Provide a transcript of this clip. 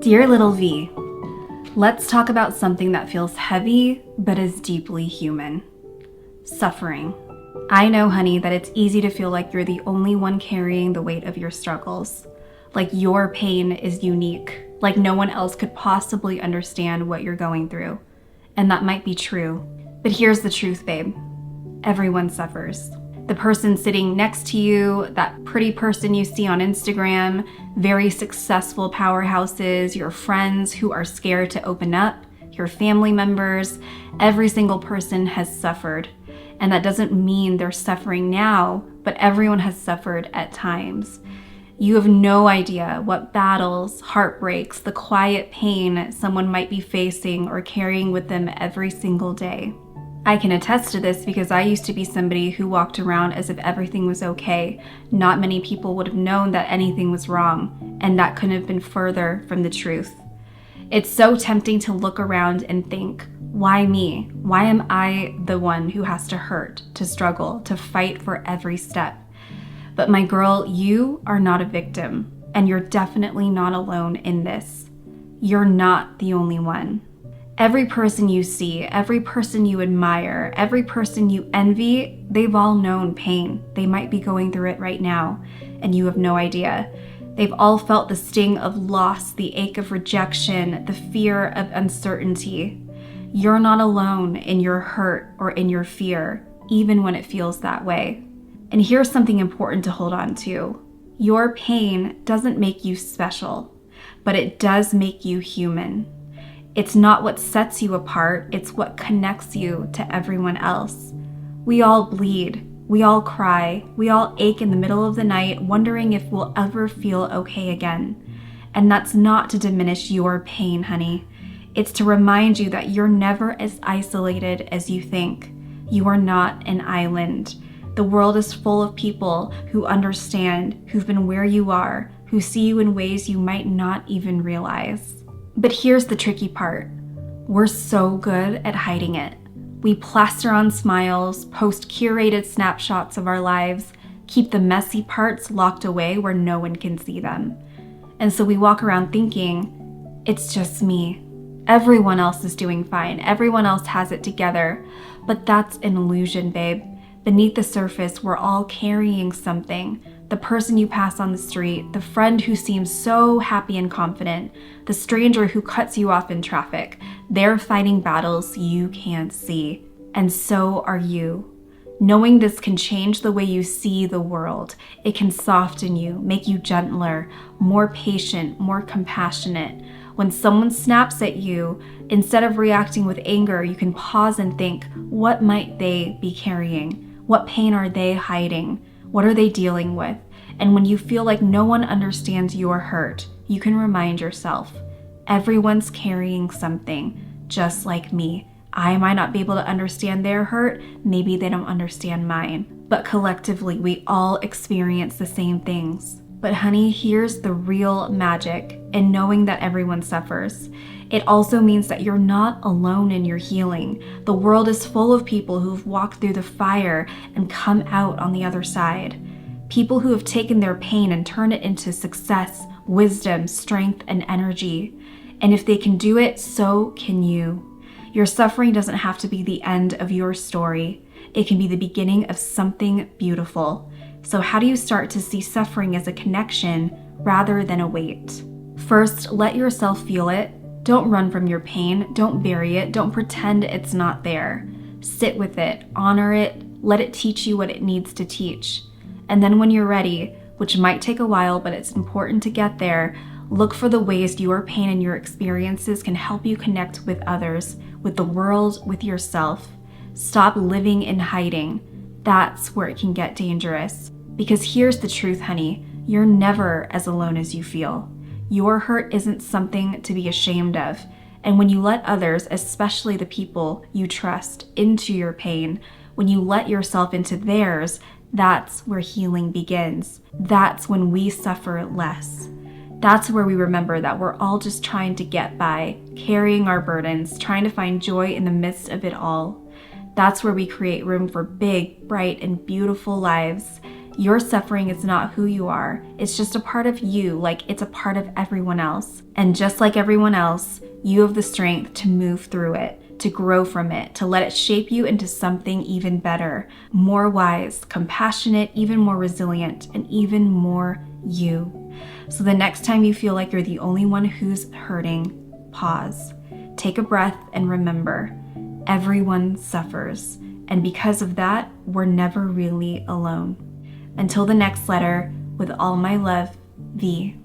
Dear little V, let's talk about something that feels heavy but is deeply human. Suffering. I know, honey, that it's easy to feel like you're the only one carrying the weight of your struggles. Like your pain is unique. Like no one else could possibly understand what you're going through. And that might be true. But here's the truth, babe. Everyone suffers. The person sitting next to you, that pretty person you see on Instagram, very successful powerhouses, your friends who are scared to open up, your family members, every single person has suffered. And that doesn't mean they're suffering now, but everyone has suffered at times. You have no idea what battles, heartbreaks, the quiet pain someone might be facing or carrying with them every single day. I can attest to this because I used to be somebody who walked around as if everything was okay. Not many people would have known that anything was wrong, and that couldn't have been further from the truth. It's so tempting to look around and think, why me? Why am I the one who has to hurt, to struggle, to fight for every step? But my girl, you are not a victim, and you're definitely not alone in this. You're not the only one. Every person you see, every person you admire, every person you envy, they've all known pain. They might be going through it right now, and you have no idea. They've all felt the sting of loss, the ache of rejection, the fear of uncertainty. You're not alone in your hurt or in your fear, even when it feels that way. And here's something important to hold on to. Your pain doesn't make you special, but it does make you human. It's not what sets you apart, it's what connects you to everyone else. We all bleed, we all cry, we all ache in the middle of the night, wondering if we'll ever feel okay again. And that's not to diminish your pain, honey. It's to remind you that you're never as isolated as you think. You are not an island. The world is full of people who understand, who've been where you are, who see you in ways you might not even realize. But here's the tricky part. We're so good at hiding it. We plaster on smiles, post curated snapshots of our lives, keep the messy parts locked away where no one can see them. And so we walk around thinking, it's just me. Everyone else is doing fine. Everyone else has it together. But that's an illusion, babe. Beneath the surface, we're all carrying something. The person you pass on the street, the friend who seems so happy and confident, the stranger who cuts you off in traffic. They're fighting battles you can't see, and so are you. Knowing this can change the way you see the world. It can soften you, make you gentler, more patient, more compassionate. When someone snaps at you, instead of reacting with anger, you can pause and think, what might they be carrying? What pain are they hiding? What are they dealing with? And when you feel like no one understands your hurt, you can remind yourself, everyone's carrying something, just like me. I might not be able to understand their hurt, maybe they don't understand mine. But collectively, we all experience the same things. But honey, here's the real magic in knowing that everyone suffers. It also means that you're not alone in your healing. The world is full of people who've walked through the fire and come out on the other side. People who have taken their pain and turned it into success, wisdom, strength, and energy. And if they can do it, so can you. Your suffering doesn't have to be the end of your story. It can be the beginning of something beautiful. So how do you start to see suffering as a connection rather than a weight? First, let yourself feel it. Don't run from your pain. Don't bury it. Don't pretend it's not there. Sit with it. Honor it. Let it teach you what it needs to teach. And then when you're ready, which might take a while, but it's important to get there, look for the ways your pain and your experiences can help you connect with others, with the world, with yourself. Stop living in hiding. That's where it can get dangerous. Because here's the truth, honey. You're never as alone as you feel. Your hurt isn't something to be ashamed of. And when you let others, especially the people you trust, into your pain, when you let yourself into theirs, that's where healing begins. That's when we suffer less. That's where we remember that we're all just trying to get by, carrying our burdens, trying to find joy in the midst of it all. That's where we create room for big, bright, and beautiful lives. Your suffering is not who you are. It's just a part of you, like it's a part of everyone else. And just like everyone else, you have the strength to move through it, to grow from it, to let it shape you into something even better, more wise, compassionate, even more resilient, and even more you. So the next time you feel like you're the only one who's hurting, pause, take a breath, and remember, everyone suffers. And because of that, we're never really alone. Until the next letter, with all my love, V.